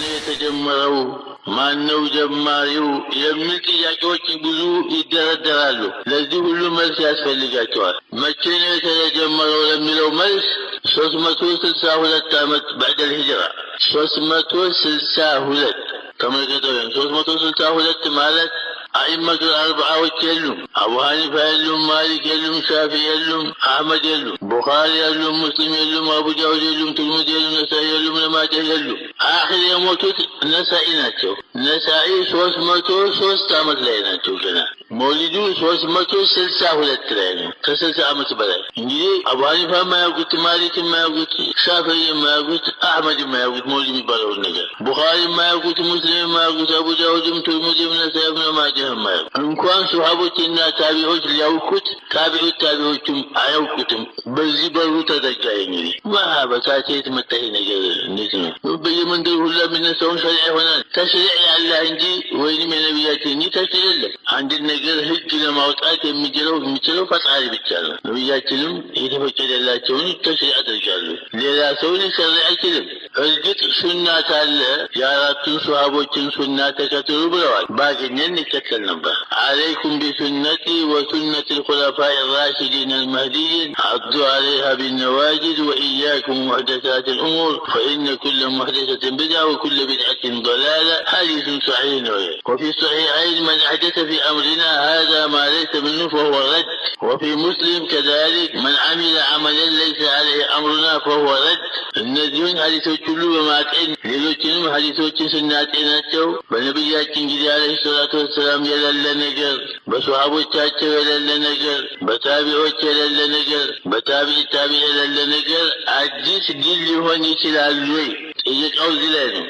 ነው የተጀመረው? ማነው ጀማሪው? የሚል ጥያቄዎች ብዙ ይደረደራሉ። ለዚህ ሁሉ መልስ ያስፈልጋቸዋል። መቼ ነው የተጀመረው ለሚለው መልስ 362 ዓመት بعد الهجرة 362 ተመልከተው 362 ማለት أئمة الأربعة والكلم أبو حنيفة يلوم مالك يلوم شافعي يلوم أحمد يلوم بخاري يلوم مسلم يلوم أبو داود يلوم ترمذي يلوم نسائي يلوم لماجه يلوم آخر يموتوت نسائي ناتشو نسائي 303 ዓመት ላይ ናቸው ገና መውሊዱ 362 ላይ ነው ከ60 ዓመት በላይ እንግዲህ አቡ ሐኒፋ ማያውቁት ማሊክ ማያውቁት ሻፊዒ ማያውቁት አህመድ ማያውቁት መውሊድ የሚባለው ነገር ቡኻሪ ማያውቁት ሙስሊም ማያውቁት አቡ ዳውድም ትርሚዚም ነሳኢም ማጃህ እንኳን ሱሐቦችና ታቢዖች ሊያውቁት ታቢዖችም አያውቁትም በዚህ በሩ ተዘጋኝ እንግዲህ ማህበታቴት መጣይ ነገር እንዴት ነው በየመንደሩ ሁሉ የሚነሳውን ሸሪዓ ይሆናል ተሽሪዕ ያለ እንጂ ወይንም የነብያችን እንጂ ተሽሪዕ የለም አንድ ነገር ህግ ለማውጣት የሚችለው ፈጣሪ ብቻ ነው ነብያችንም የተፈቀደላቸውን ተሽሪዕ አድርጋሉ ሌላ ሰው ሊሸሪዕ አይችልም እርግጥ ሱና ካለ የአራቱን ሱሐቦችን ሱና ተከተሉ ብለዋል ባገኘን ይከተል ነበር عليكم بسنتي وسنة الخلفاء الراشدين المهديين عضوا عليها بالنواجذ وإياكم محدثات الأمور فإن كل محدثة بدعة وكل بدعة ضلالة حديث صحيح وفي الصحيحين من أحدث في أمرنا هذا ما ليس منه فهو رد وفي مسلم كذلك من عمل عملا ليس عليه أمرنا فهو رد النذين حديثه كله وما أتعين لذلك حديثه سناتيناته በነብያችን ጊዜ አለይሂ ሰላቱ ወሰለም የሌለ ነገር በሱሐቦቻቸው የሌለ ነገር በታቢዖች የሌለ ነገር በታቢዕ የሌለ ነገር አዲስ ዲል ሊሆን ይችላል ወይ ጥያቄው እዚህ ላይ ነው